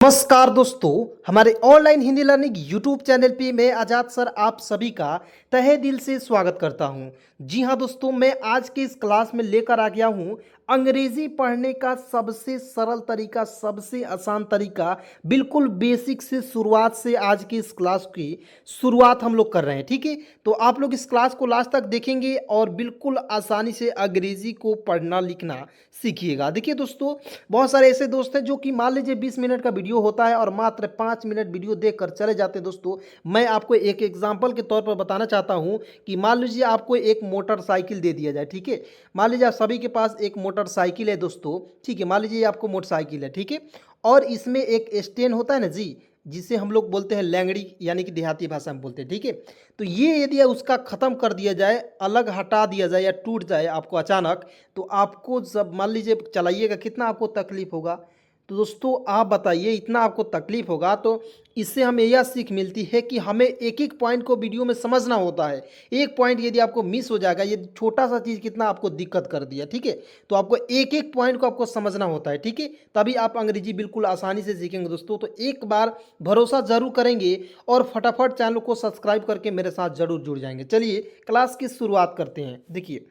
नमस्कार दोस्तों, हमारे online Hindi learning YouTube channel पे मैं आजाद सर आप सभी का तहे दिल से स्वागत करता हूं। जी हां दोस्तों, मैं आज के इस क्लास में लेकर आ गया हूं अंग्रेजी पढ़ने का सबसे सरल तरीका, सबसे आसान तरीका। बिल्कुल बेसिक से शुरुआत से आज की इस क्लास की शुरुआत हम लोग कर रहे हैं। ठीक है, तो आप लोग इस क्लास को लास्ट तक देखेंगे और बिल्कुल आसानी से अंग्रेजी को पढ़ना लिखना सीखिएगा। देखिए दोस्तों, बहुत सारे ऐसे दोस्त हैं जो कि मान लीजिए 20 मिनट का वीडियो होता है और मात्र 5 मिनट वीडियो देखकर चले जाते हैं। दोस्तों, मैं आपको एक एग्जांपल के तौर पर बताना चाहता हूं कि मान लीजिए आपको एक मोटरसाइकिल दे दिया जाए। ठीक है, मान लीजिए आप सभी के पास एक मोटरसाइकिल है दोस्तों। ठीक है, मान लीजिए आपको मोटरसाइकिल है। ठीक है, और इसमें एक स्टैंड होता है ना जी, जिसे हम लोग बोलते हैं लैंगड़ी, यानी कि देहाती भाषा में बोलते हैं। ठीक है, तो ये यदि उसका ख़त्म कर दिया जाए, अलग हटा दिया जाए या टूट जाए आपको अचानक, तो आपको जब मान लीजिए चलाइएगा कितना आपको तकलीफ होगा। तो दोस्तों आप बताइए, इतना आपको तकलीफ होगा। तो इससे हमें यह सीख मिलती है कि हमें एक एक पॉइंट को वीडियो में समझना होता है। एक पॉइंट यदि आपको मिस हो जाएगा, ये छोटा सा चीज़ कितना आपको दिक्कत कर दिया। ठीक है, तो आपको एक एक पॉइंट को आपको समझना होता है। ठीक है, तभी आप अंग्रेजी बिल्कुल आसानी से सीखेंगे दोस्तों। तो एक बार भरोसा जरूर करेंगे और फटाफट चैनल को सब्सक्राइब करके मेरे साथ जरूर जुड़ जाएंगे। चलिए क्लास की शुरुआत करते हैं। देखिए,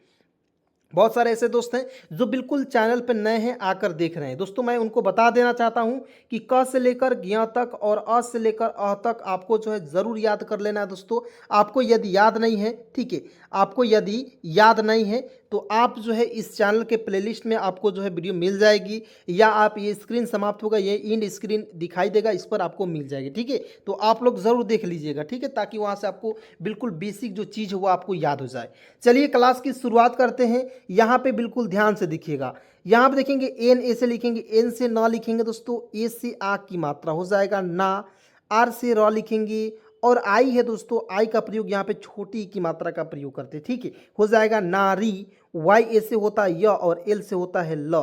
बहुत सारे ऐसे दोस्त हैं जो बिल्कुल चैनल पर नए हैं, आकर देख रहे हैं। दोस्तों, मैं उनको बता देना चाहता हूं कि क से लेकर ज्ञ तक और अ से लेकर अ तक आपको जो है ज़रूर याद कर लेना है। दोस्तों, आपको यदि याद नहीं है, ठीक है, आपको यदि याद नहीं है तो आप जो है इस चैनल के प्लेलिस्ट में आपको जो है वीडियो मिल जाएगी, या आप ये स्क्रीन समाप्त होगा, ये इंड स्क्रीन दिखाई देगा, इस पर आपको मिल जाएगी। ठीक है, तो आप लोग ज़रूर देख लीजिएगा। ठीक है, ताकि वहाँ से आपको बिल्कुल बेसिक जो चीज़ है वो आपको याद हो जाए। चलिए क्लास की शुरुआत करते हैं। यहाँ पे बिल्कुल ध्यान से देखिएगा। यहाँ पे देखेंगे एन ए से लिखेंगे, एन से ना लिखेंगे दोस्तों, ए से आ की मात्रा हो जाएगा ना, आर से र लिखेंगे, और आई है दोस्तों, आई का प्रयोग यहाँ पे छोटी की मात्रा का प्रयोग करते हैं। ठीक है, हो जाएगा नारी। वाई ए से होता है य और एल से होता है ल,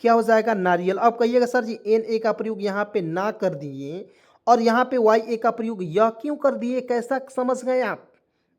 क्या हो जाएगा नारियल। अब कहिएगा सर जी एन ए का प्रयोग यहाँ पे ना कर दिए और यहाँ पे वाई ए का प्रयोग यह क्यों कर दिए, कैसा समझ गए आप।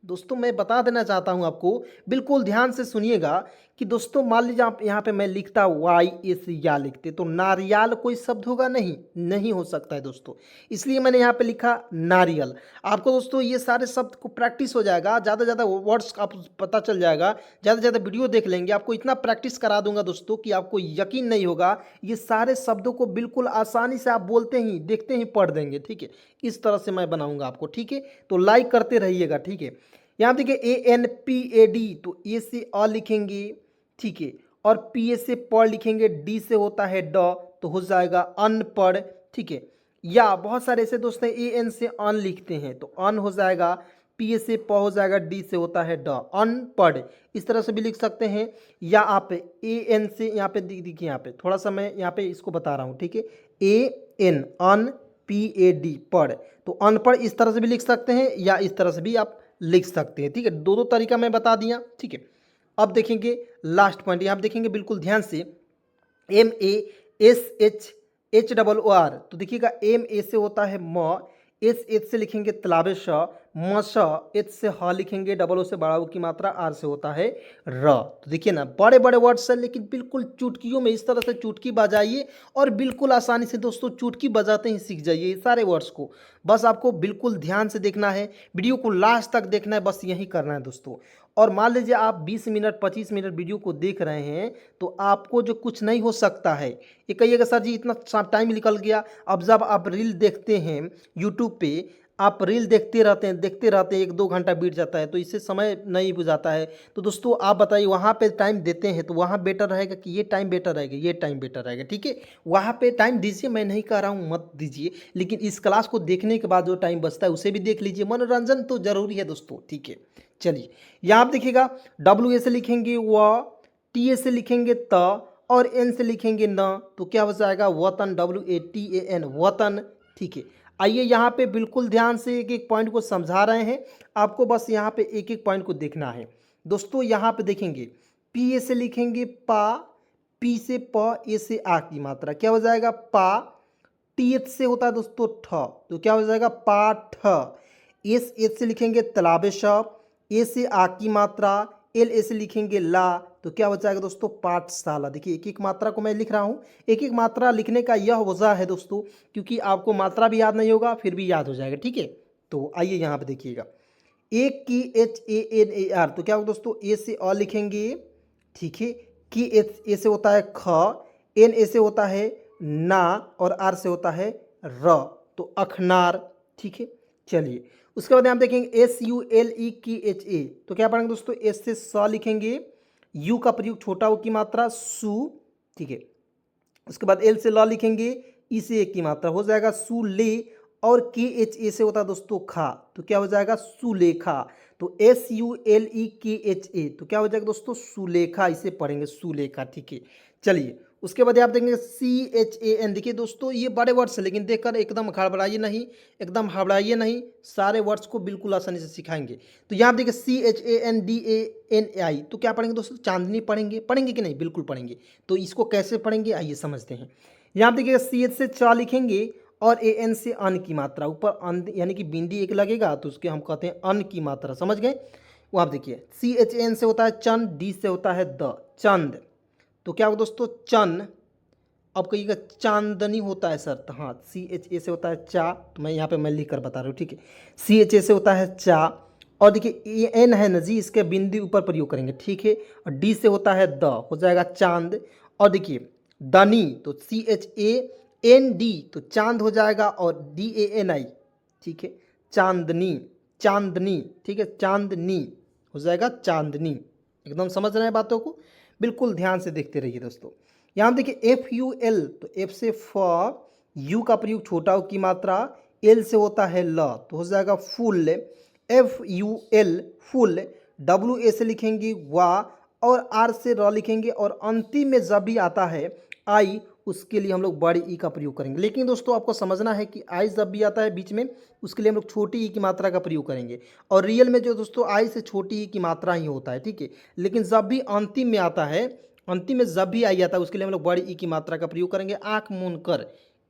दोस्तों, मैं बता देना चाहता हूं आपको, बिल्कुल ध्यान से सुनिएगा कि दोस्तों मान लीजिए आप यहाँ पे मैं लिखता वाई एस या लिखते तो नारियल कोई शब्द होगा, नहीं नहीं हो सकता है दोस्तों, इसलिए मैंने यहाँ पे लिखा नारियल। आपको दोस्तों ये सारे शब्द को प्रैक्टिस हो जाएगा, ज़्यादा ज़्यादा वर्ड्स आप पता चल जाएगा, ज़्यादा ज़्यादा वीडियो देख लेंगे, आपको इतना प्रैक्टिस करा दूंगा दोस्तों कि आपको यकीन नहीं होगा। ये सारे शब्दों को बिल्कुल आसानी से आप बोलते ही देखते ही पढ़ देंगे। ठीक है, इस तरह से मैं बनाऊंगा आपको। ठीक है, तो लाइक करते रहिएगा। ठीक है, यहाँ देखिए A N P A D, तो ए से अ लिखेंगे, ठीक है, और पी ए से प लिखेंगे, डी से होता है ड, तो हो जाएगा अनपढ़। ठीक है, या बहुत सारे ऐसे दोस्त हैं ए एन से अन लिखते हैं, तो अन हो जाएगा, पी ए से प हो जाएगा, डी से होता है ड, अनपढ़। इस तरह से भी लिख सकते हैं। या आप ए एन से यहाँ पे देखिए, यहाँ पे थोड़ा सा मैं यहाँ पे इसको बता रहा हूँ। ठीक है, ए एन अन, पी ए डी पढ़, तो अनपढ़ इस तरह से भी लिख सकते हैं, या इस तरह से भी आप लिख सकते हैं। ठीक है, दो दो तरीका मैं बता दिया। ठीक है, अब देखेंगे लास्ट पॉइंट, यहाँ पे देखेंगे बिल्कुल ध्यान से, M A S H H double O R, तो देखिएगा एम ए से होता है म, एस एच से लिखेंगे तलाबे श, म श, एच से ह लिखेंगे, डबल ओ से बड़ा ओ की मात्रा, आर से होता है र। तो देखिए ना, बड़े बड़े वर्ड्स हैं, लेकिन बिल्कुल चुटकियों में इस तरह से चुटकी बजाइए और बिल्कुल आसानी से दोस्तों चुटकी बजाते ही सीख जाइए ये सारे वर्ड्स को। बस आपको बिल्कुल ध्यान से देखना है, वीडियो को लास्ट तक देखना है, बस यही करना है दोस्तों। और मान लीजिए आप 20 मिनट 25 मिनट वीडियो को देख रहे हैं तो आपको जो कुछ नहीं हो सकता है, ये कहिएगा सर जी इतना टाइम निकल गया। अब जब आप रील देखते हैं यूट्यूब पे, आप रील देखते रहते हैं, देखते रहते हैं, 1-2 घंटा बीत जाता है, तो इससे समय नहीं बुझाता है। तो दोस्तों आप बताइए, वहाँ पे टाइम देते हैं तो वहाँ बेटर रहेगा कि ये टाइम बेटर रहेगा, ये टाइम बेटर रहेगा। ठीक है, वहाँ पे टाइम दीजिए, मैं नहीं कह रहा हूँ मत दीजिए, लेकिन इस क्लास को देखने के बाद जो टाइम बचता है उसे भी देख लीजिए, मनोरंजन तो जरूरी है दोस्तों। ठीक है, चलिए यहाँ आप देखिएगा, डब्ल्यू ए से लिखेंगे व, टी ए से लिखेंगे त, और एन से लिखेंगे न, तो क्या हो जाएगा वतन, W A T A N वतन। ठीक है, आइए यहाँ पे बिल्कुल ध्यान से एक एक पॉइंट को समझा रहे हैं, आपको बस यहाँ पे एक एक पॉइंट को देखना है दोस्तों। यहाँ पे देखेंगे पी ए से लिखेंगे पा, पी से प, ए से आ की मात्रा, क्या हो जाएगा पा, टी एच से होता है दोस्तों ठ, तो क्या हो जाएगा पाठ। एस एच से लिखेंगे तलाबे श, ए से आ की मात्रा, एल ए से लिखेंगे ला, तो क्या हो जाएगा दोस्तों पाठशाला। देखिए एक एक मात्रा को मैं लिख रहा हूँ, एक एक मात्रा लिखने का यह वजह है दोस्तों, क्योंकि आपको मात्रा भी याद नहीं होगा फिर भी याद हो जाएगा, ठीक है। तो आइए यहाँ पे देखिएगा, एक की H A N A R, तो क्या होगा दोस्तों ए से अ लिखेंगे, ठीक है। की एच ए से होता है ख, एन ए से होता है ना, और आर से होता है र, तो अखनार, ठीक है। चलिए उसके बाद हम देखेंगे एस यू एल ई की एच ए, तो क्या पढ़ेंगे दोस्तों एस से स लिखेंगे, यू का प्रयोग छोटा ऊ की मात्रा सु, ठीक है। उसके बाद एल से ल लिखेंगे, ई से एक की मात्रा हो जाएगा सुले, और के एच ए से होता है दोस्तों खा, तो क्या हो जाएगा सुलेखा। तो एस यू एल ई के एच ए, तो क्या हो जाएगा दोस्तों सुलेखा, इसे पढ़ेंगे सुलेखा, ठीक है। चलिए उसके बाद आप देखेंगे सी एच ए एन, देखिए दोस्तों ये बड़े वर्ड्स है लेकिन देखकर एकदम घबराइए नहीं, एकदम घबराइए नहीं, सारे वर्ड्स को बिल्कुल आसानी से सिखाएंगे। तो यहाँ देखिए C H A N D A N I, तो क्या पढ़ेंगे दोस्तों चांदनी पढ़ेंगे, पढ़ेंगे कि नहीं, बिल्कुल पढ़ेंगे। तो इसको कैसे पढ़ेंगे आइए समझते हैं। यहाँ देखिएगा सी एच से चा लिखेंगे, और ए एन से अन की मात्रा, ऊपर अन यानी कि बिंदी एक लगेगा तो उसके हम कहते हैं अन की मात्रा, समझ गए। वो आप देखिए सी एच एन से होता है चंद, डी से होता है द, चंद, तो क्या होगा दोस्तों चन। अब कहिएगा चांदनी होता है सर, तो हाँ सी एच ए से होता है चा, तो मैं यहाँ पे मैं लिख कर बता रहा हूँ, ठीक है। सी एच ए से होता है चा, और देखिए एन है ना जी, इसके बिंदी ऊपर प्रयोग करेंगे, ठीक है। और डी से होता है द, हो जाएगा चांद, और देखिए दनी, तो C H A N D, तो चांद हो जाएगा, और डी ए एन आई, ठीक है, चांदनी, चांदनी, ठीक है, चांदनी हो जाएगा चांदनी। एकदम समझ रहे हैं बातों को, बिल्कुल ध्यान से देखते रहिए दोस्तों। यहाँ देखिए एफ यू एल, तो एफ से फ, यू का प्रयोग छोटा की मात्रा, एल से होता है ल, तो हो जाएगा full, F U L full, W A से लिखेंगे वा, और आर से र लिखेंगे, और अंतिम में जब भी आता है आई, उसके लिए हम लोग बड़ी ई का प्रयोग करेंगे। लेकिन दोस्तों आपको समझना है कि आई जब भी आता है बीच में, उसके लिए हम लोग छोटी ई की मात्रा का प्रयोग करेंगे, और रियल में जो दोस्तों आई से छोटी ई की मात्रा ही होता है, ठीक है। लेकिन जब भी अंतिम में आता है, अंतिम में जब भी आई आता है, उसके लिए हम लोग बड़ी ई की मात्रा का प्रयोग करेंगे। आंख मूंद कर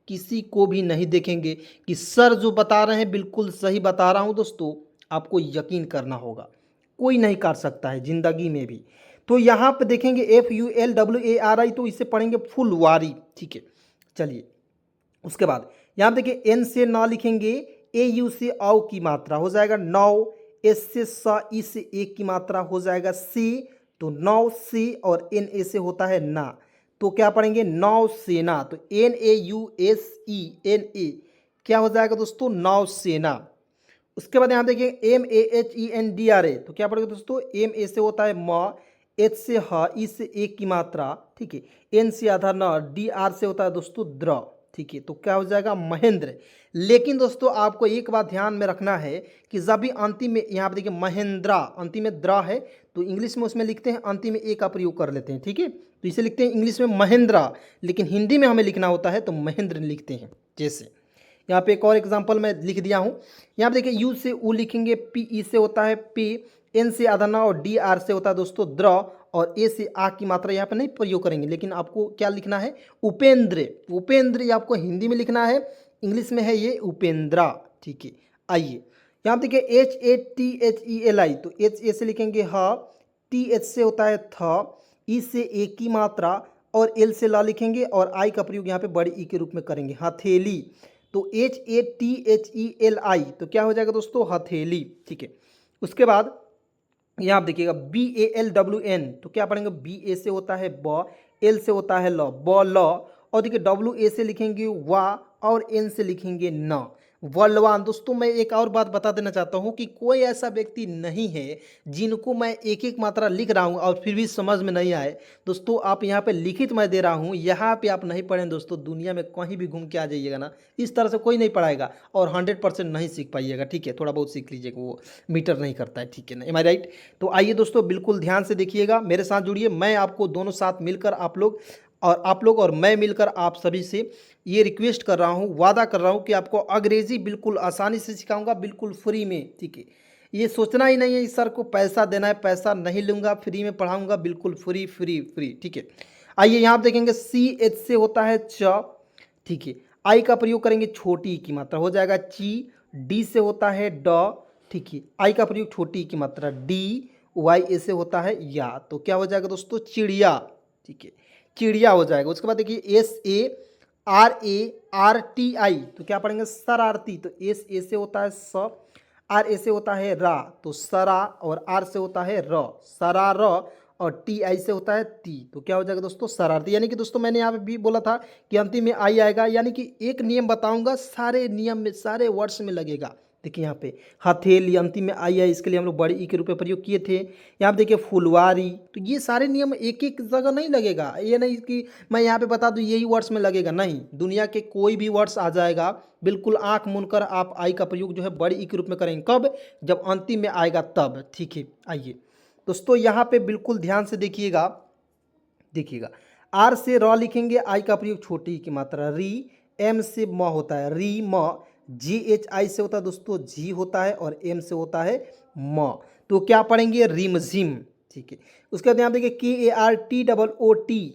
किसी को भी नहीं देखेंगे कि सर जो बता रहे हैं बिल्कुल सही बता रहा हूँ दोस्तों, आपको यकीन करना होगा, कोई नहीं कर सकता है जिंदगी में भी। तो यहाँ पे देखेंगे F U L W A R आई, तो इसे पढ़ेंगे फुलवारी, ठीक है। चलिए उसके बाद यहाँ पे देखिए एन से ना लिखेंगे, ए यू से औ की मात्रा हो जाएगा नौ, एस से स, ई से एक की मात्रा हो जाएगा सी, तो नौ से, और एन ए से होता है ना, तो क्या पढ़ेंगे नौ सेना, तो N A U S E N A, क्या हो जाएगा दोस्तों नौ सेना। उसके बाद यहाँ देखिए M A H E N D R A, तो क्या पढ़ेगा दोस्तों एम ए से होता है म, एच से ह, ई से एक की मात्रा, ठीक है, एन से आधा न, डी आर से होता है दोस्तों द्र, ठीक है, तो क्या हो जाएगा महेंद्र। लेकिन दोस्तों आपको एक बात ध्यान में रखना है कि जब भी अंतिम में यहाँ पे देखिए महेंद्रा, अंतिम में द्र है, तो इंग्लिश में उसमें लिखते हैं अंतिम में ए का प्रयोग कर लेते हैं, ठीक है। तो इसे लिखते हैं इंग्लिश में महेंद्रा, लेकिन हिंदी में हमें लिखना होता है तो महेंद्र लिखते हैं। जैसे यहाँ पे एक और एग्जांपल मैं लिख दिया हूँ, यहाँ पे देखिए यू से ऊ लिखेंगे, पी ई से होता है पे, एन से आधा ना, और डी आर से होता है दोस्तों द्र, और ए से आ की मात्रा यहाँ पे नहीं प्रयोग करेंगे, लेकिन आपको क्या लिखना है उपेंद्र, उपेंद्र ये आपको हिंदी में लिखना है, इंग्लिश में है ये उपेंद्रा, ठीक है। आइए यहाँ देखिए H A T H E L I, तो एच ए से लिखेंगे ह, टी एच से होता है थ, ई से ए की मात्रा, और एल से ला लिखेंगे, और आई का प्रयोग यहाँ पे बड़ी ई के रूप में करेंगे हथेली, तो H A T H E L I, तो क्या हो जाएगा दोस्तों हथेली, ठीक है। उसके बाद यहाँ आप देखिएगा B A L W N, तो क्या पढ़ेंगे बी ए से होता है ब, एल से होता है ल, ब ल, और देखिए डब्ल्यू ए से लिखेंगे वा, और एन से लिखेंगे न, बलवान। दोस्तों मैं एक और बात बता देना चाहता हूँ कि कोई ऐसा व्यक्ति नहीं है जिनको मैं एक एक मात्रा लिख रहा हूँ और फिर भी समझ में नहीं आए। दोस्तों आप यहाँ पे लिखित मैं दे रहा हूँ, यहाँ पे आप नहीं पढ़ें दोस्तों, दुनिया में कहीं भी घूम के आ जाइएगा ना, इस तरह से कोई नहीं पढ़ाएगा और 100% नहीं सीख पाइएगा, ठीक है। थोड़ा बहुत सीख लीजिएगा, वो मीटर नहीं करता है, ठीक है ना, एम आई राइट। तो आइए दोस्तों बिल्कुल ध्यान से देखिएगा, मेरे साथ जुड़िए, मैं आपको दोनों साथ मिलकर आप लोग और मैं मिलकर आप सभी से ये रिक्वेस्ट कर रहा हूँ, वादा कर रहा हूँ कि आपको अंग्रेजी बिल्कुल आसानी से सिखाऊंगा, बिल्कुल फ्री में, ठीक है। ये सोचना ही नहीं है इस सर को पैसा देना है, पैसा नहीं लूँगा, फ्री में पढ़ाऊँगा, बिल्कुल फ्री फ्री फ्री, ठीक है। आइए यहाँ आप देखेंगे सी एच से होता है च, ठीक है, आई का प्रयोग करेंगे छोटी ई की मात्रा हो जाएगा ची, डी से होता है ड, ठीक है, आई का प्रयोग छोटी ई की मात्रा डी, वाई ए से होता है या, तो क्या हो जाएगा दोस्तों चिड़िया, ठीक है, चिड़िया हो जाएगा। उसके बाद देखिए SARARTI, तो क्या पढ़ेंगे शरारती, तो एस ए से होता है स, आर ए से होता है रा, तो सरा, और आर से होता है र, सरा र, और टी आई से होता है ती, तो क्या हो जाएगा दोस्तों शरारती। यानी कि दोस्तों मैंने यहाँ पे भी बोला था कि अंतिम में आई आएगा, यानी कि एक नियम बताऊंगा सारे नियम में सारे वर्ड्स में लगेगा। देखिए यहाँ पे हथेली अंतिम में आई है, इसके लिए हम लोग बड़ी ई के रूप में प्रयोग किए थे। यहाँ पे देखिए फुलवारी, तो ये सारे नियम एक एक जगह नहीं लगेगा, ये नहीं कि मैं यहाँ पे बता दूँ यही वर्ड्स में लगेगा, नहीं, दुनिया के कोई भी वर्ड्स आ जाएगा, बिल्कुल आंख मूंदकर आप आई का प्रयोग जो है बड़ी ई के रूप में करेंगे, कब, जब अंतिम में आएगा तब, ठीक है। आइए दोस्तों यहाँ पे बिल्कुल ध्यान से देखिएगा, देखिएगा आर से र लिखेंगे, आई का प्रयोग छोटी ई की मात्रा री, एम से म होता है री म, जी एच आई से होता है दोस्तों जी होता है, और एम से होता है म, तो क्या पढ़ेंगे रिमझिम, ठीक है। उसके बाद यहाँ देखिए KARTOOT,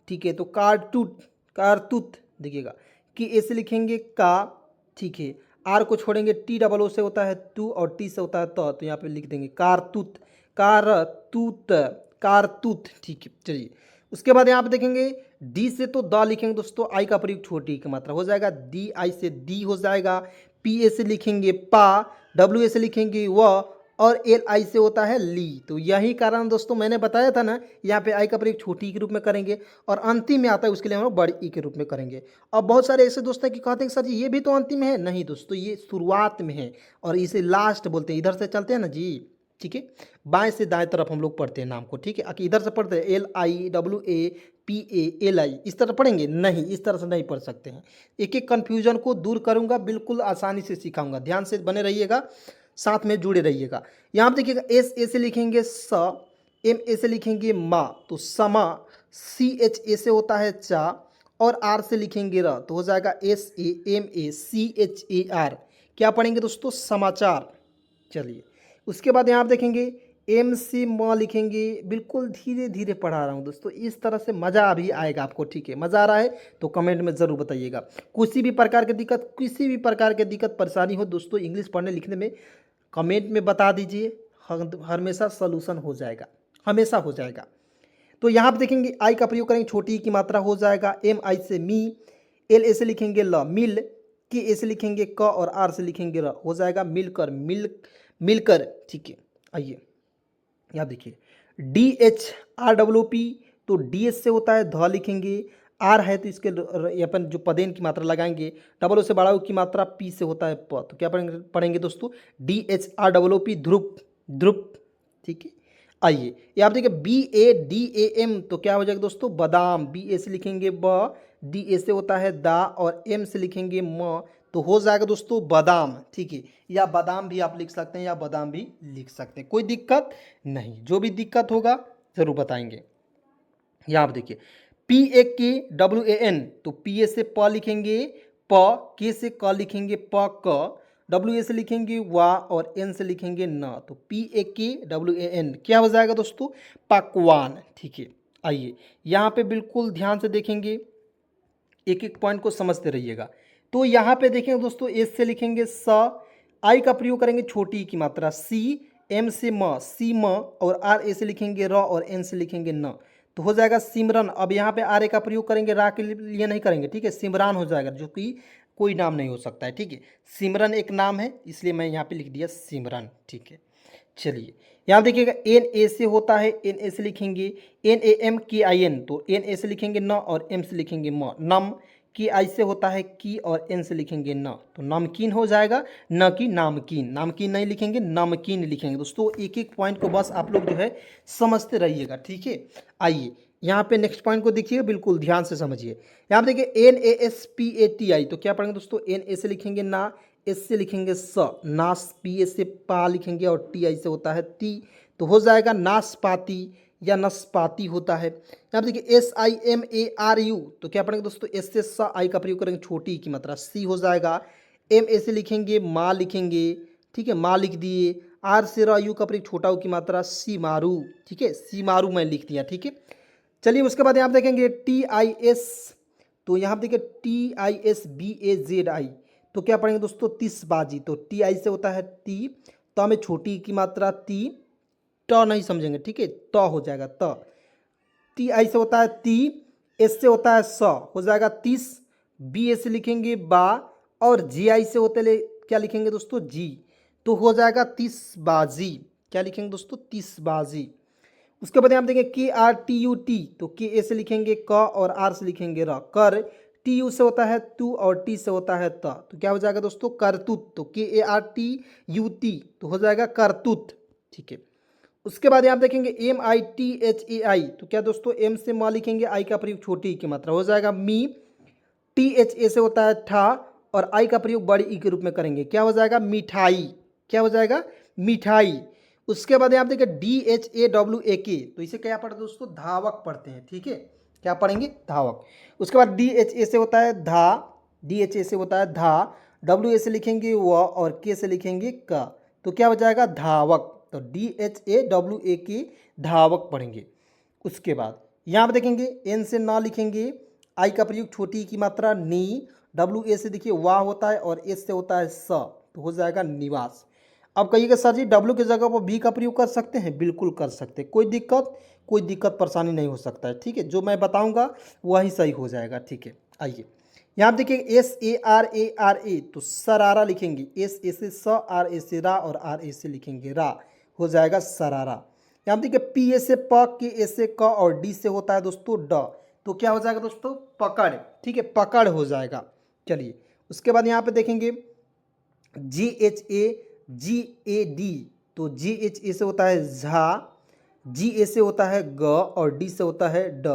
ठीक है, तो कारतूत, कारतूत देखिएगा, कि ए से लिखेंगे का, ठीक है, आर को छोड़ेंगे, TOO से होता है टू, और टी से होता है तो यहाँ पे लिख देंगे कारतूत, कारतूत, कारतूत, ठीक है। चलिए उसके बाद यहाँ पे देखेंगे डी से तो द लिखेंगे दोस्तों, आई का प्रयोग छोटी की मात्रा हो जाएगा, डी आई से दी हो जाएगा, पी ए से लिखेंगे पा, डब्ल्यू ए से लिखेंगे व, और एल आई से होता है ली। तो यही कारण दोस्तों मैंने बताया था ना, यहाँ पे आई का प्रयोग छोटी के रूप में करेंगे, और अंतिम में आता है उसके लिए हम लोग बड़ी ई के रूप में करेंगे। और बहुत सारे ऐसे दोस्त हैं कि कहते हैं सर जी ये भी तो अंतिम में है, नहीं दोस्तों ये शुरुआत में है, और इसे लास्ट बोलते हैं। इधर से चलते हैं ना जी, ठीक है, बाएं से दाएं तरफ हम लोग पढ़ते हैं नाम को, ठीक है, इधर से पढ़ते हैं LIWAPALI, इस तरह पढ़ेंगे नहीं, इस तरह से नहीं पढ़ सकते हैं। एक एक कन्फ्यूजन को दूर करूंगा, बिल्कुल आसानी से सिखाऊंगा, ध्यान से बने रहिएगा, साथ में जुड़े रहिएगा। यहाँ पे देखिएगा एस ए से लिखेंगे स, एम ए से लिखेंगे मा, तो समा, सी एच ए से होता है चा, और आर से लिखेंगे र, तो हो जाएगा SAMACHAR, क्या पढ़ेंगे दोस्तों समाचार। चलिए उसके बाद यहाँ आप देखेंगे एम से म लिखेंगे, बिल्कुल धीरे धीरे पढ़ा रहा हूँ दोस्तों, इस तरह से मज़ा अभी आएगा आपको, ठीक है, मज़ा आ रहा है तो कमेंट में ज़रूर बताइएगा। किसी भी प्रकार की दिक्कत, किसी भी प्रकार की दिक्कत परेशानी हो दोस्तों इंग्लिश पढ़ने लिखने में, कमेंट में बता दीजिए, हमेशा सलूशन हो जाएगा, हमेशा हो जाएगा। तो यहाँ पर देखेंगे आई का प्रयोग करेंगे, छोटी की मात्रा हो जाएगा, एम आई से मी, एल ए से लिखेंगे ल मिल, के ए से लिखेंगे क, और आर से लिखेंगे र, हो जाएगा मिलकर, मिलकर, ठीक है। आइए यहाँ देखिए DHRWP, तो डी एच से होता है ध लिखेंगे, आर है तो इसके अपन जो पदेन की मात्रा लगाएंगे, डबल ओ से बड़ा की मात्रा पी से होता है प, तो क्या पढ़ेंगे दोस्तों DHRWP, ध्रुप, ध्रुप, ठीक है। आइए ये आप देखिए BADAM, तो क्या हो जाएगा दोस्तों बादाम, बी ए से लिखेंगे ब, डी ए से होता है दा, और एम से लिखेंगे म, तो हो जाएगा दोस्तों बादाम, ठीक है, या बादाम भी आप लिख सकते हैं, या बादाम भी लिख सकते हैं, कोई दिक्कत नहीं, जो भी दिक्कत होगा जरूर बताएंगे। यहाँ आप देखिए PAKWAN, तो पी ए से प लिखेंगे प, के से क लिखेंगे प क, डब्ल्यू ए से लिखेंगे वा, और एन से लिखेंगे न, तो PAKWAN क्या हो जाएगा दोस्तों पकवान, ठीक है। आइए यहाँ पे बिल्कुल ध्यान से देखेंगे, एक एक पॉइंट को समझते रहिएगा। तो यहाँ पे देखेंगे दोस्तों एस से लिखेंगे स, आई का प्रयोग करेंगे छोटी की मात्रा सी, एम से म, सी म, और आर ए से लिखेंगे र, और एन से लिखेंगे न, तो हो जाएगा सिमरन। अब यहाँ पे आर ए का प्रयोग करेंगे, रा के लिए नहीं करेंगे, ठीक है, सिमरान हो जाएगा, जो कि कोई नाम नहीं हो सकता है, ठीक है, सिमरन एक नाम है, इसलिए मैं यहाँ पे लिख दिया सिमरन, ठीक है। चलिए यहाँ देखिएगा एन ए से होता है, एन ए से लिखेंगे NAMKIN, तो एन ए से लिखेंगे न, और एम से लिखेंगे म, नम, की आई से होता है की, और एन से लिखेंगे न, तो नमकीन हो जाएगा, न कि नामकीन, नामकीन नहीं लिखेंगे, नमकीन लिखेंगे। दोस्तों एक एक पॉइंट को बस आप लोग जो है समझते रहिएगा, ठीक है। आइए यहाँ पे नेक्स्ट पॉइंट को देखिए, बिल्कुल ध्यान से समझिए। यहाँ पे देखिए NASPATI, तो क्या पढ़ेंगे दोस्तों, एन ए से लिखेंगे ना, एस से लिखेंगे स, नास, पी ए से पा लिखेंगे, और टी आई से होता है ती, तो हो जाएगा नाशपाती या नसपाती होता है। यहाँ पे देखिए SIMARU, तो क्या पढ़ेंगे दोस्तों, एस से स, आई का प्रयोग करेंगे छोटी की मात्रा सी हो जाएगा, एम ए से लिखेंगे माँ लिखेंगे, ठीक है, माँ लिख दिए, आर से र, यू का प्रयोग छोटा की मात्रा सी मारू, ठीक है, सी मारू मैं लिख दिया, ठीक है। चलिए उसके बाद यहाँ देखेंगे TIS, तो यहाँ पे देखिए TISBAZI, तो क्या पढ़ेंगे दोस्तों तीसबाजी, तो टी आई से होता है ती, तो हमें छोटी की मात्रा ती, ट नहीं समझेंगे, ठीक है, त हो जाएगा त। टी आई से होता है ती, एस से होता है स, हो जाएगा 30। बी ए से लिखेंगे बा, और जी आई से होते ले क्या लिखेंगे दोस्तों, जी, तो हो जाएगा 30 बाजी। क्या लिखेंगे दोस्तों, 30 बाजी। उसके बाद यहाँ देखेंगे के आर टी यू टी, तो के ए से लिखेंगे क और आर से लिखेंगे र, कर। टी यू से होता है तू और टी से होता है त, तो क्या हो जाएगा दोस्तों, करतूत। तो के A R T U T, तो हो जाएगा करतूत, ठीक है। उसके बाद यहाँ देखेंगे M I T H A I, तो क्या दोस्तों, एम से म लिखेंगे, आई का प्रयोग छोटी ई की मात्रा, हो जाएगा मी। टी एच ए से होता है ठा, और आई का प्रयोग बड़ी ई के रूप में करेंगे, क्या हो जाएगा, मिठाई। क्या हो जाएगा, मिठाई। उसके बाद यहाँ देखिए D H A W A के, तो इसे क्या पढ़ते हैं दोस्तों, धावक पढ़ते हैं, ठीक है, क्या पढ़ेंगे, धावक। उसके बाद डी एच ए से होता है धा, डी एच ए से होता है धा, डब्ल्यू ए से लिखेंगे व, और के से लिखेंगे का, तो क्या हो जाएगा, धावक। तो D H A W A के धावक पढ़ेंगे। उसके बाद यहाँ पर देखेंगे एन से ना लिखेंगे, आई का प्रयोग छोटी की मात्रा नी, डब्ल्यू ए से देखिए वाह होता है, और एस से होता है स, तो हो जाएगा निवास। अब कहिएगा सर जी डब्ल्यू की जगह पर भी का प्रयोग कर सकते हैं, बिल्कुल कर सकते हैं, कोई दिक्कत परेशानी नहीं हो सकता है, ठीक है, जो मैं बताऊंगा वही सही हो जाएगा, ठीक है। आइए यहाँ देखिए एस ए आर ए, तो सरारा लिखेंगे, एस ए से स, आर ए से रा, और आर ए से लिखेंगे रा, हो जाएगा सरारा। यहाँ देखिए पी ए से प, के ए से क, और डी से होता है दोस्तों ड, तो क्या हो जाएगा दोस्तों, पकड़, ठीक है, पकड़ हो जाएगा। चलिए उसके बाद यहाँ पे देखेंगे जी H A ji A D, तो जी एच ए से होता है झा, जी ए से होता है ग, और डी से होता है ड,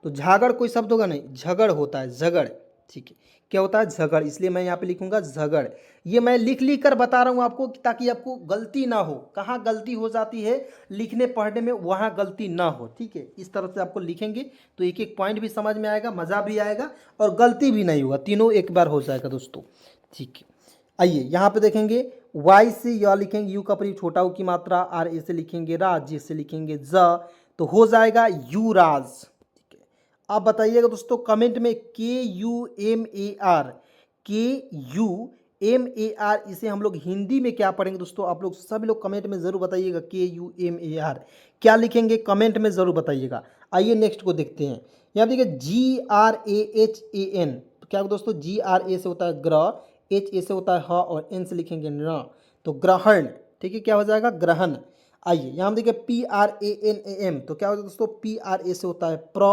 तो झागड़ कोई शब्द होगा नहीं, झगड़ होता है, झगड़, ठीक है, क्या होता है, झगड़, इसलिए मैं यहाँ पे लिखूंगा झगड़। ये मैं लिख कर बता रहा हूँ आपको ताकि आपको गलती ना हो, कहाँ गलती हो जाती है लिखने पढ़ने में, वहाँ गलती ना हो, ठीक है, इस तरह से आपको लिखेंगे तो एक एक पॉइंट भी समझ में आएगा, मज़ा भी आएगा, और गलती भी नहीं होगा, तीनों एक बार हो जाएगा दोस्तों, ठीक है। आइए यहाँ पे देखेंगे वाई से य लिखेंगे, यू का प्रयोग छोटा ऊ की मात्रा, आर ए से लिखेंगे राज, जे से लिखेंगे ज, तो हो जाएगा युवराज, ठीक है। आप बताइएगा दोस्तों कमेंट में के यू एम ए आर, के यू एम ए आर, इसे हम लोग हिंदी में क्या पढ़ेंगे दोस्तों, आप लोग सभी लोग कमेंट में ज़रूर बताइएगा, के यू एम ए आर क्या लिखेंगे, कमेंट में ज़रूर बताइएगा। आइए नेक्स्ट को देखते हैं। यहाँ देखिए G R A H A N, तो क्या दोस्तों, जी आर ए से होता है ग्रह, एच ए से होता है ह, और एन से लिखेंगे न, तो ग्रहण, ठीक है, क्या हो जाएगा, ग्रहण। आइए यहाँ देखिए P R A N A M, तो क्या होगा दोस्तों, पी आर ए से होता है प्र,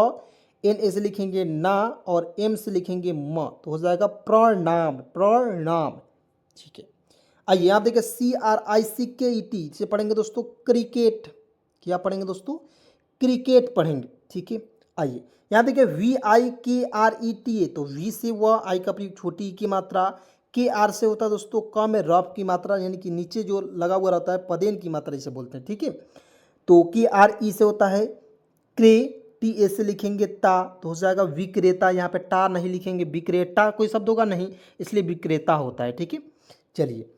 एन ए से लिखेंगे ना, और एम से लिखेंगे म, तो हो जाएगा प्रणाम, प्रणाम, ठीक है। आइए यहाँ देखिए सी आर आई सी के ई टी से पढ़ेंगे दोस्तों क्रिकेट, क्या पढ़ेंगे दोस्तों, क्रिकेट पढ़ेंगे, ठीक है। आइए यहाँ देखिए वी आई के आर ई टी ए, तो वी से वह, आई का प्रयोग छोटी की मात्रा, के आर से होता है दोस्तों क में रफ की मात्रा, यानी कि नीचे जो लगा हुआ रहता है पदेन की मात्रा इसे बोलते हैं, ठीक है। तो के आर ई से होता है क्रे, टी ए से लिखेंगे ता, तो हो जाएगा विक्रेता, यहाँ पे टा नहीं लिखेंगे, विक्रेता कोई शब्द होगा नहीं, इसलिए विक्रेता होता है, ठीक है। चलिए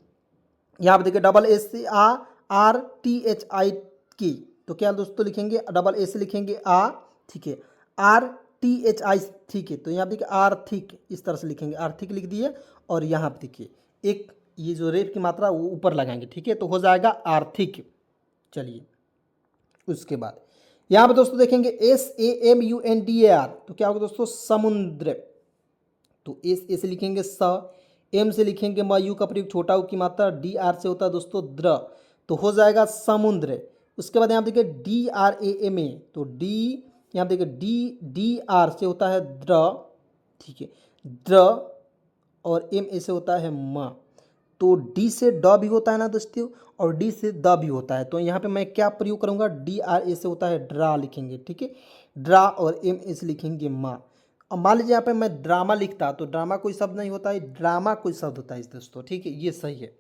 यहाँ पे देखिए डबल एस से आ, आर टी एच आई की, तो क्या दोस्तों लिखेंगे, डबल ए से लिखेंगे आ, ठीक है, आर टी एच आई, ठीक है, तो यहाँ देखिए आर्थिक, इस तरह से लिखेंगे, आर्थिक लिख दिए, और यहाँ पे देखिए एक ये जो रेप की मात्रा वो ऊपर लगाएंगे, ठीक है, तो हो जाएगा आर्थिक। चलिए उसके बाद यहाँ पे दोस्तों देखेंगे S A M U N D A R, तो क्या होगा दोस्तों, समुद्र, तो एस ए से लिखेंगे स, एम से लिखेंगे म, यू का प्रयोग छोटा ऊ की मात्रा, डी आर से होता है दोस्तों द्र, तो हो जाएगा समुद्र। उसके बाद यहाँ देखिए D R A M A, तो डी, यहाँ देखिए डी डी आर से होता है द्र, ठीक है, द्र, और एम ए से होता है म, तो डी से ड भी होता है ना दोस्तों, और डी से द भी होता है, तो यहाँ पे मैं क्या प्रयोग करूँगा, डी आर ए से होता है ड्रा लिखेंगे, ठीक है, ड्रा, और एम ए से लिखेंगे मा। अब मान लीजिए यहाँ पे मैं ड्रामा लिखता, तो ड्रामा कोई शब्द नहीं होता है, ड्रामा कोई शब्द होता है दोस्तों, ठीक है, ये सही है।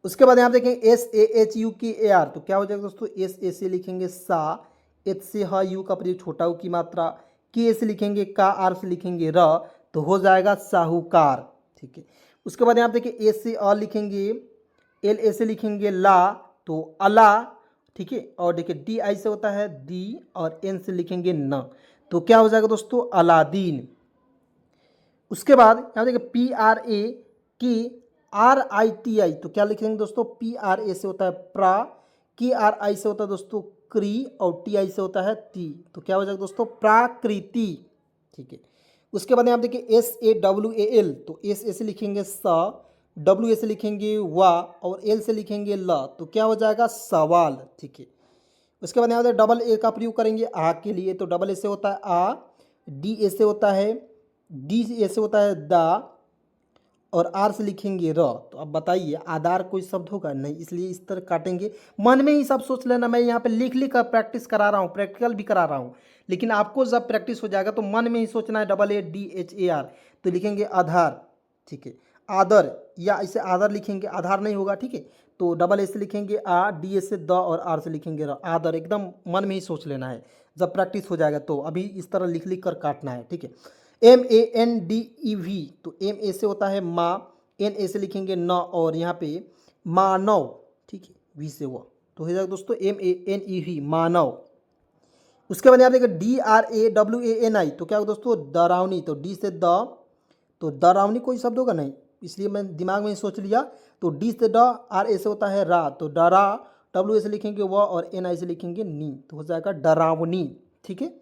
उसके बाद यहाँ देखें एस ए एच यू के ए आर, तो क्या हो जाएगा दोस्तों, एस ए से लिखेंगे सा, एच से ह, यू का प्रयोग छोटा ऊ की मात्रा, के से लिखेंगे का, आर से लिखेंगे र, तो हो जाएगा साहूकार, ठीक है। उसके बाद यहाँ देखिए ए से अ लिखेंगे, एल ए से लिखेंगे ला, तो अला, ठीक है, और देखिए डी आई से होता है दी, और एन से लिखेंगे न, तो क्या हो जाएगा दोस्तों, अलादीन। उसके बाद यहाँ देखिए पी आर ए की आर आई टी आई, तो क्या लिखेंगे दोस्तों, पी आर ए से होता है प्रा, के आर आई से होता है दोस्तों क्री और टी आई से होता है ती, तो क्या हो जाएगा दोस्तों प्राकृति। ठीक है, उसके बाद यहाँ देखिए SAWAL, तो एस ऐसे लिखेंगे स, डब्ल्यू ऐसे लिखेंगे वा और एल से लिखेंगे ल, तो क्या हो जाएगा सवाल। ठीक है, उसके बाद यहाँ पे डबल ए का प्रयोग करेंगे आ के लिए, तो डबल ए से होता है आ, डी ए से होता है डी ए से होता है दा और आर से लिखेंगे र। तो अब बताइए आधार कोई शब्द होगा नहीं, इसलिए इस तरह काटेंगे। मन में ही सब सोच लेना, मैं यहाँ पे लिख लिख कर प्रैक्टिस करा रहा हूँ, प्रैक्टिकल भी करा रहा हूँ, लेकिन आपको जब प्रैक्टिस हो जाएगा तो मन में ही सोचना है ADHAR, तो लिखेंगे आधार। ठीक है, आदर या इसे आदर लिखेंगे, आधार नहीं होगा। ठीक है, तो डबल ए से लिखेंगे आ, डी ए से द और आर से लिखेंगे र, आदर। एकदम मन में ही सोच लेना है, जब प्रैक्टिस हो जाएगा तो अभी इस तरह लिख लिख कर काटना है। ठीक है, MANDEV, तो एम ए से होता है माँ, एन ए से लिखेंगे न और यहाँ पे मानव। ठीक है, वी से हुआ, तो हो जाएगा दोस्तों MANEV मानव। उसके बाद यहाँ देखिए DRAWANI, तो क्या होगा दोस्तों डरावनी, तो डी से द, तो डरावनी कोई शब्द होगा नहीं, इसलिए मैं दिमाग में सोच लिया। तो डी से ड, आर ए से होता है रा, तो डरा, डब्ल्यू ए से लिखेंगे व और एन आई से लिखेंगे नी, तो हो जाएगा डरावनी। ठीक है,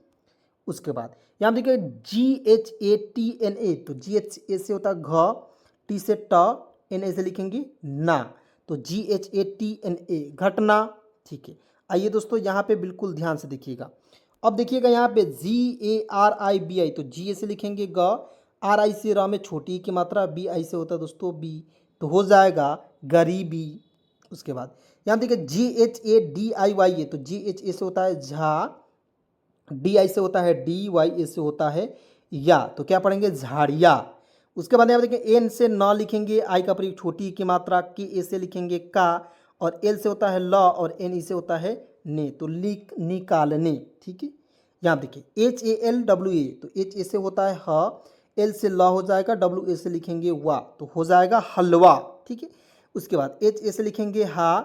उसके बाद यहाँ देखिए GHATNA, तो GH से होता है घ, टी से ट, एन ए से लिखेंगे ना, तो GHATNA घटना। ठीक है, आइए दोस्तों यहाँ पे बिल्कुल ध्यान से देखिएगा। अब देखिएगा यहाँ पे GARIBI, तो जी ए से लिखेंगे ग, आर आई से रा में छोटी की मात्रा, बी आई से होता है दोस्तों बी, तो हो जाएगा गरीबी। उसके बाद यहाँ देखिए GHADIYA, तो GHA से होता है झा, डी आई से होता है डी, वाई ए से होता है या, तो क्या पढ़ेंगे झाड़िया। उसके बाद यहाँ देखिए एन से न लिखेंगे, आई का प्रयोग छोटी की मात्रा, के ए से लिखेंगे का और एल से होता है ल और एन ई से होता है ने, तो लिख निकालने। ठीक है, यहाँ देखिए HALWA, तो एच ए से होता है ह, एल से ल हो जाएगा, डब्ल्यू ए से लिखेंगे वा, तो हो जाएगा हलवा। ठीक है, उसके बाद एच ए से लिखेंगे हा,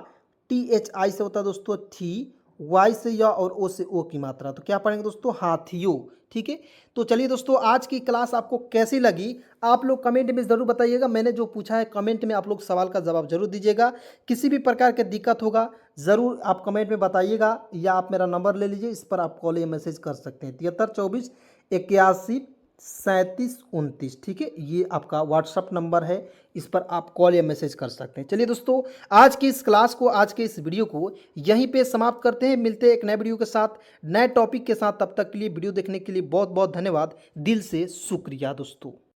टी एच आई से होता है दोस्तों थी, वाई से या और ओ से ओ की मात्रा, तो क्या पढ़ेंगे दोस्तों हाथियों। ठीक है, तो चलिए दोस्तों आज की क्लास आपको कैसी लगी आप लोग कमेंट में ज़रूर बताइएगा। मैंने जो पूछा है कमेंट में आप लोग सवाल का जवाब जरूर दीजिएगा। किसी भी प्रकार की दिक्कत होगा ज़रूर आप कमेंट में बताइएगा, या आप मेरा नंबर ले लीजिए, इस पर आप कॉल या मैसेज कर सकते हैं 7324813729। ठीक है, ये आपका व्हाट्सअप नंबर है, इस पर आप कॉल या मैसेज कर सकते हैं। चलिए दोस्तों आज की इस क्लास को, आज के इस वीडियो को यहीं पे समाप्त करते हैं। मिलते हैं एक नए वीडियो के साथ, नए टॉपिक के साथ। तब तक के लिए वीडियो देखने के लिए बहुत बहुत धन्यवाद, दिल से शुक्रिया दोस्तों।